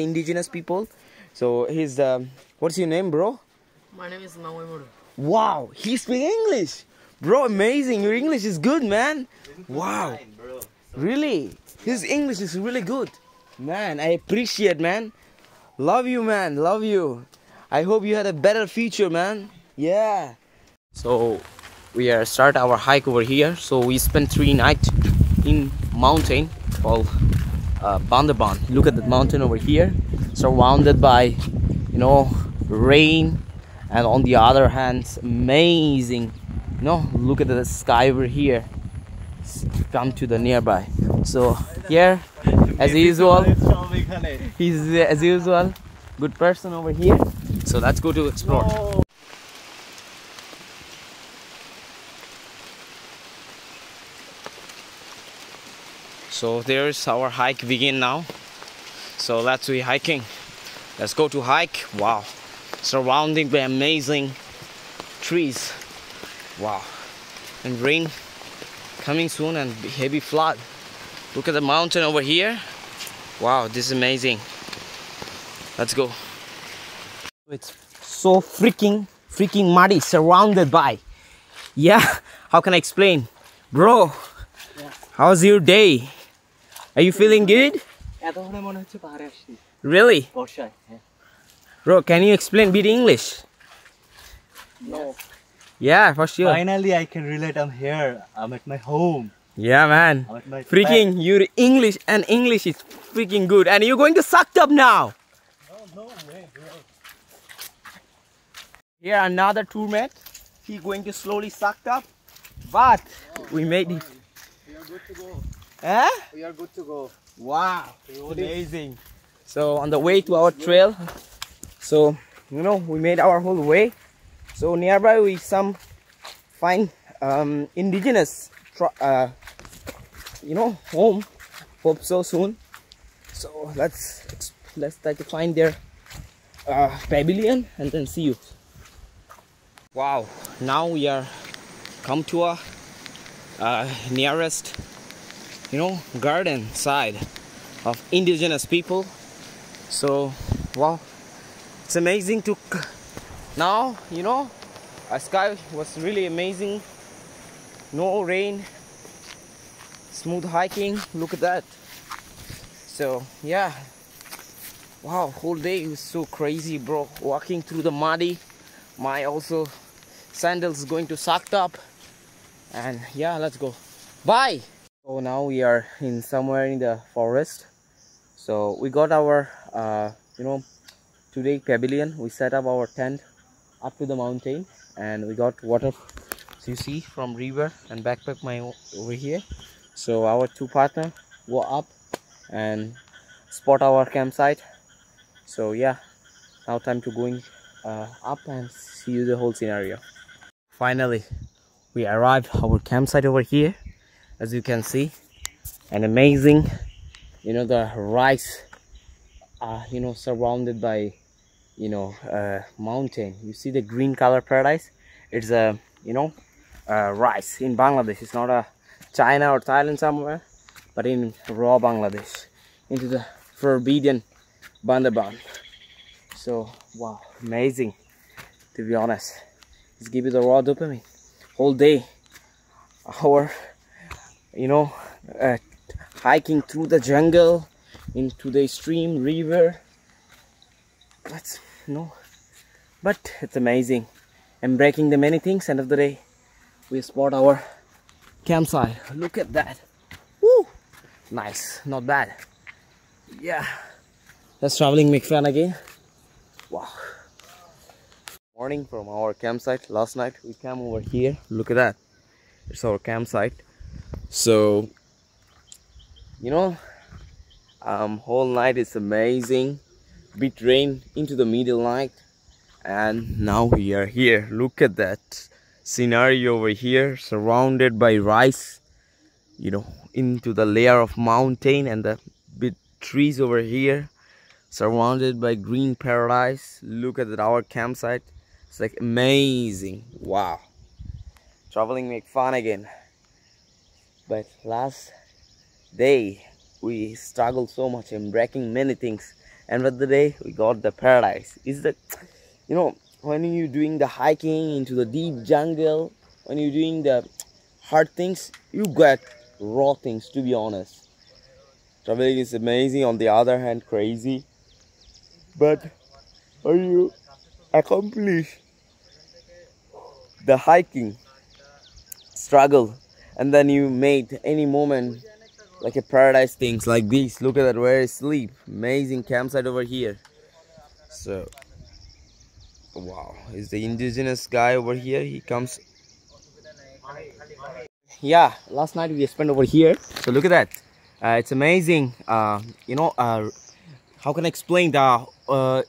indigenous people. So he's what's your name, bro? My name is Naoimuru. Wow, he speaks English, bro. Amazing, your English is good, man. Wow, really, his English is really good, man. I appreciate, man. Love you, man. Love you. I hope you had a better future, man. Yeah. So we are start our hike over here. So we spent 3 nights in mountain called Bandarban. Look at that mountain over here, surrounded by, you know, rain, and on the other hand, amazing. You know, look at the sky over here. Come to the nearby. So here, as usual, he's as usual good person over here. So let's go to explore. Whoa. So there's our hike begin now. So let's be hiking. Let's go to hike. Wow, surrounded by amazing trees. Wow, and rain coming soon and heavy flood. Look at the mountain over here. Wow, this is amazing. Let's go. It's so freaking muddy, surrounded by. Yeah, how can I explain, bro? Yeah. How's your day? Are you feeling good? Really? Bro, can you explain bit English? No. Yeah, for sure. Finally, I can relate. I'm here. I'm at my home. Yeah, man. I'm at my freaking, your English is freaking good. And you're going to sucked up now. No way, bro. Here, another tour mate. He's going to slowly sucked up. But we made it. We are good to go. Eh? We are good to go. Wow, amazing. So on the way to our trail, so you know, we made our whole way. So nearby we some find indigenous you know, home. Hope so soon. So let's try to find their pavilion and then see you. Wow, now we are come to a nearest, you know, garden side of indigenous people. So wow, it's amazing to now, you know, our sky was really amazing, no rain, smooth hiking. Look at that. So yeah, wow, whole day was so crazy, bro. Walking through the muddy, my also sandals going to sucked up, and yeah, let's go. Bye. So now we are in somewhere in the forest. So we got our you know, today pavilion. We set up our tent up to the mountain, and we got water, so you see, from river and backpack my over here. So our 2 partners go up and spot our campsite. So yeah, now time to going up and see you the whole scenario. Finally we arrived our campsite over here, as you can see, and amazing, you know, the rice you know, surrounded by, you know, mountain. You see the green color paradise. It's a, you know, rice in Bangladesh. It's not a China or Thailand somewhere, but in raw Bangladesh, into the forbidden Bandarban. So wow, amazing, to be honest. Let's give you the raw dopamine. Whole day our, you know, hiking through the jungle into the stream, river. That's, you know, but it's amazing. I'm breaking the many things. End of the day, we spot our campsite. Look at that. Woo! Nice, not bad. Yeah, let's traveling make fun again. Wow. Morning from our campsite. Last night we came over here. Look at that. It's our campsite. So, you know, whole night is amazing. Bit rain into the middle night, and now we are here. Look at that scenario over here, surrounded by rice, you know, into the layer of mountain, and the big trees over here, surrounded by green paradise. Look at that, our campsite. It's like amazing. Wow, traveling make fun again. But last day we struggled so much in breaking many things. end of the day we got the paradise. Is the, you know, when you're doing the hiking into the deep jungle, when you're doing the hard things, you get raw things, to be honest. Traveling is amazing, on the other hand crazy, but when you accomplish the hiking struggle and then you made any moment like a paradise, things like this. Look at that, where I sleep, amazing campsite over here. So wow, is the indigenous guy over here, he comes. Yeah, last night we spent over here, so look at that. It's amazing. You know, how can I explain, the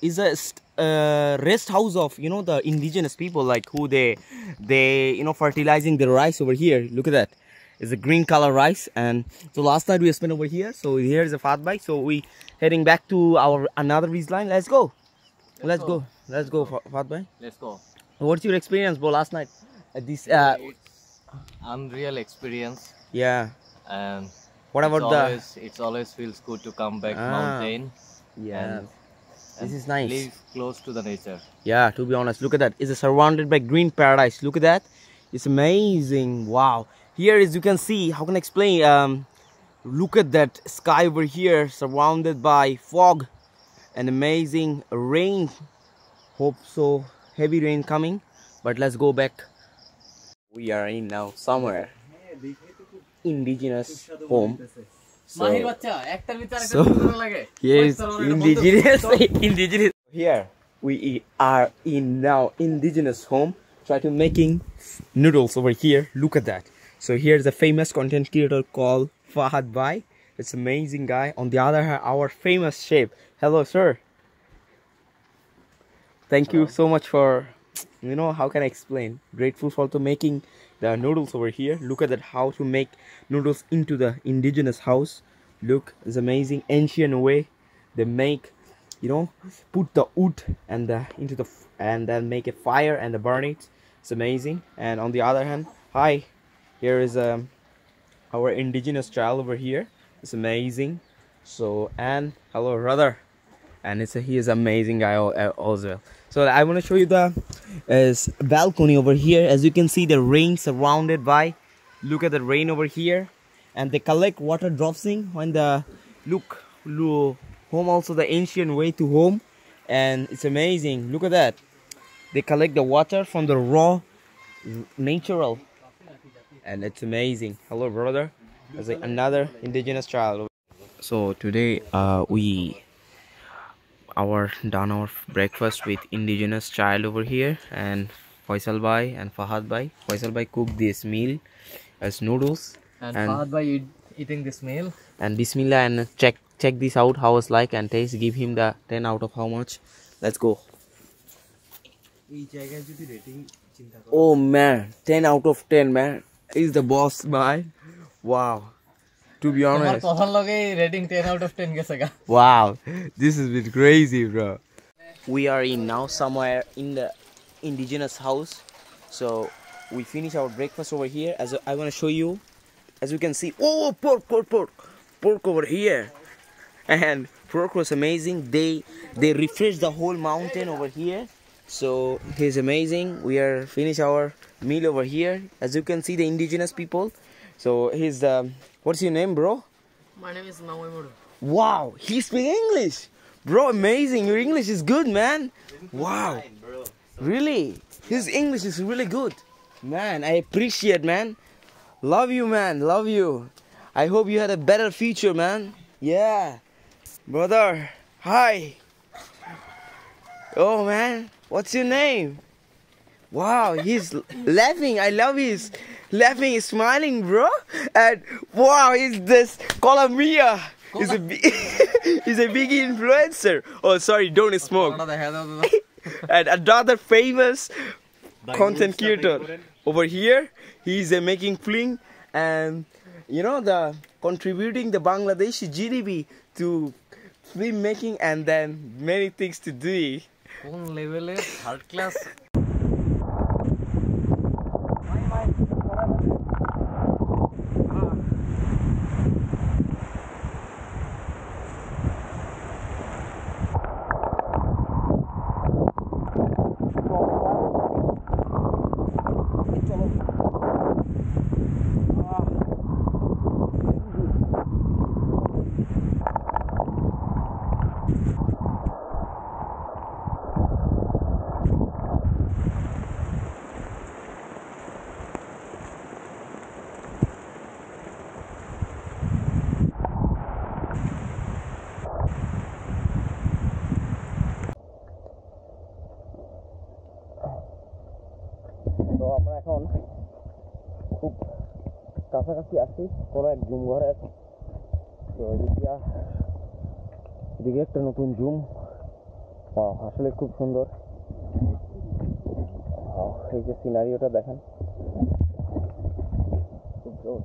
is a rest house of, you know, the indigenous people, like who they you know, fertilizing the rice over here. Look at that, it's a green color rice. And so last night we spent over here, so here is a fat bike, so we heading back to our another beach line. Let's go. Let's go fat bike. Let's go. What's your experience, bro, last night at this It's unreal experience, yeah, and what about it always feels good to come back Ah. mountain. yeah, and this is nice. Live close to the nature. Yeah, to be honest, look at that. It's surrounded by green paradise. Look at that. It's amazing. Wow. Here, as you can see, how can I explain? Look at that sky over here, surrounded by fog and amazing rain. Hope so. Heavy rain coming. But let's go back. We are in now somewhere indigenous home. So yes, indigenous. Here we are in now indigenous home. Try to making noodles over here. Look at that. So here's a famous content creator called Fahad Bhai. It's amazing guy. On the other hand, our famous chef. Hello, sir. Thank you so much for, you know, how can I explain? Grateful for to making the noodles over here. Look at that, how to make noodles into the indigenous house. Look, it's amazing, ancient way they make, you know, put the wood and the into the and then make a fire and burn it. It's amazing. And on the other hand, hi, here is our indigenous child over here. It's amazing. So, and hello brother, and he is amazing guy also. So I want to show you the balcony over here. As you can see, the rain surrounded by, look at the rain over here, and they collect water drops in when the look home, also the ancient way to home. And it's amazing. Look at that, they collect the water from the raw natural, and it's amazing. Hello brother, as another indigenous child. So today we done our breakfast with indigenous child over here, and Faisal Bhai and Fahad Bhai. Faisal Bhai cooked this meal as noodles, And Fahad Bhai eating this meal. and Bismillah, and check this out how it's like, and taste, give him the 10 out of how much. Let's go. Oh man, 10 out of 10 man. He's the boss man. Wow, to be honest, Rating 10 out of 10 wow, this is a bit crazy, bro. We are in now somewhere in the indigenous house. So we finish our breakfast over here. As I want to show you, as you can see, oh, pork over here, and pork was amazing. They refresh the whole mountain over here. So he's amazing. We are finish our meal over here. As you can see, the indigenous people. So he's what's your name, bro? My name is Nawai. Wow, he speaks English, bro. Amazing, your English is good, man. Wow, really, his English is really good, man. I appreciate, man. Love you, man. Love you. I hope you had a better future, man. Yeah, brother. Hi. Oh man, what's your name? Wow, he's laughing. I love his laughing, he's smiling, bro. And wow, he's this Colombia. He's a he's a big influencer. Oh, sorry, don't smoke. And another famous content creator over here. He's making fling, and you know, the contributing the Bangladeshi GDP to film making, and then many things to do. level third class. তো আমরা এখন খুব কাছাকাছি আছি কোনো এক zoom ঘরের। তো এদিকে একটা নতুন জুম, আসলে খুব সুন্দর। এই যে সিনারিওটা দেখেন, খুব জোর।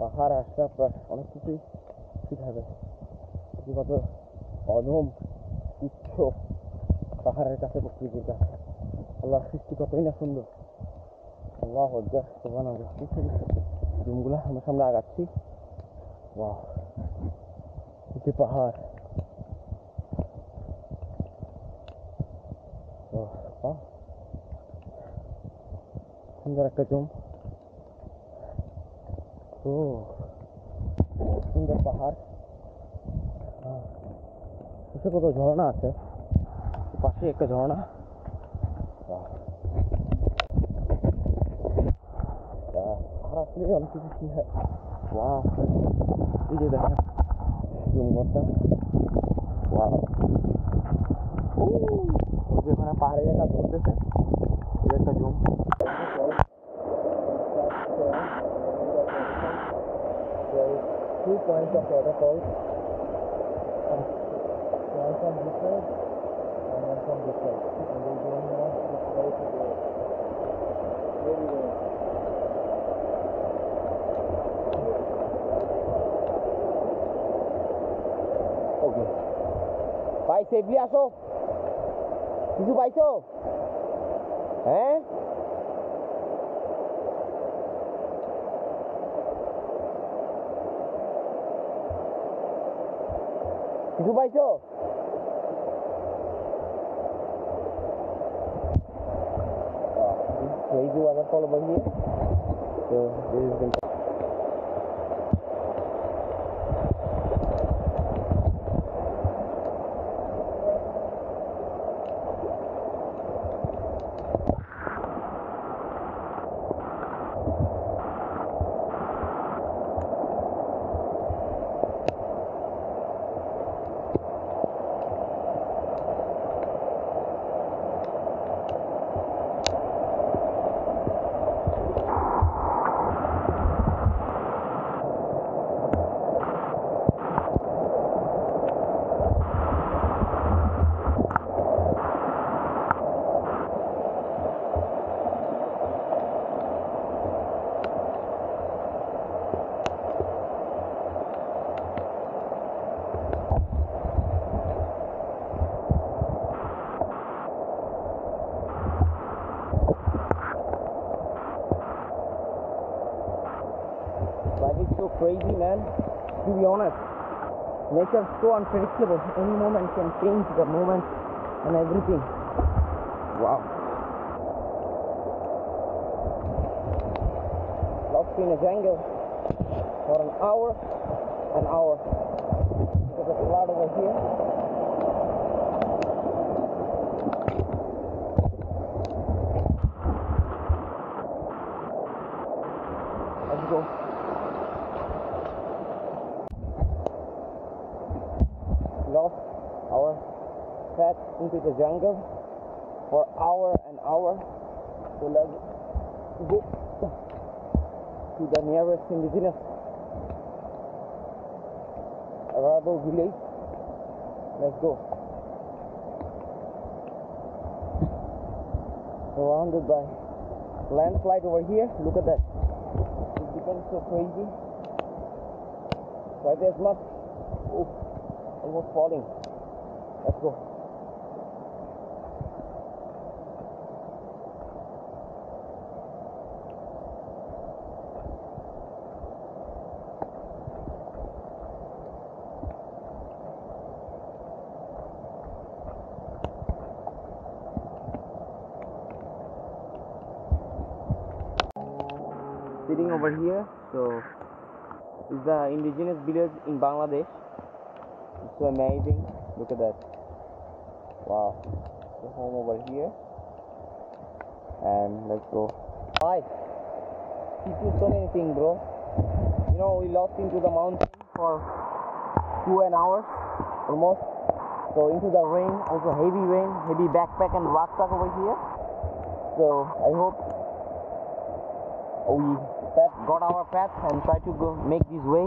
পাহাড় আসলে প্রায় অনেক কিছুই ঠিক হবে। কত অধম উচ্চ পাহাড়ের কাছে, প্রকৃতির কাছে আল্লাহর সৃষ্টি কতই না সুন্দর। আল্লাহ হজ্জার সোহান জুমগুলো আমার সামনে আগাচ্ছি। বাহ, যে পাহাড়, সুন্দর একটা জুম। ও সুন্দর পাহাড়, কত ঝর্ণা আছে, পাশে একটা ঝর্ণা। আসলে অনেক কিছু কি হয়। এই যে দেখেন জুমঘরটা, যেখানে পাহাড়ের কাজ করতেছে, এটা একটা zoom. Two points of waterfalls, one from this side and one from this side, and they don't know which way to go. Very well. Okay. ভাই সেফলি আসো, কিছু পাইছো? হ্যাঁ, কিছু পাইছো? Crazy waterfall over here. So this is the life is so crazy, man. To be honest, nature is so unpredictable. Any moment can change the moment and everything. Wow. Lost in a jungle for an hour because of flood over here. Let's go. Lost our path into the jungle for hour. So let's go to the nearest indigenous arrival village. Let's go. Surrounded by landslide over here. Look at that. It becomes so crazy. Right there's much. Oh, almost falling. Let's go. Sitting over here, so it's the indigenous village in Bangladesh. It's so amazing. Look at that. Wow. The home over here. And let's go. Hi. Teach you so many things, bro. You know, we lost into the mountain. for 2 hours almost. So into the rain, also heavy rain, heavy backpack and rucksack over here. So I hope we got our path and try to go make this way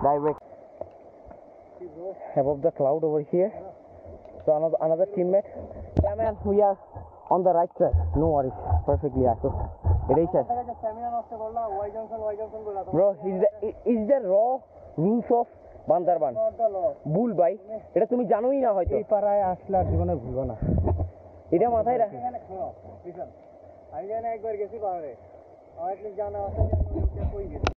direct above the cloud over here. So another teammate. Yeah man, we are on the right track. No worries, perfectly Ashok. Bro, is the raw rules of Bandarban? Bull bhai. এটা তুমি জানোই না হয়তো। এই পাড়ায় আসলে আর জীবনে ভুলবো না। এটা মাথায় রাখ। আমি জানি একবার গেছি পাহাড়ে। আমার এটলিস্ট জানা আছে যে আমি ওইটা কই গেছি।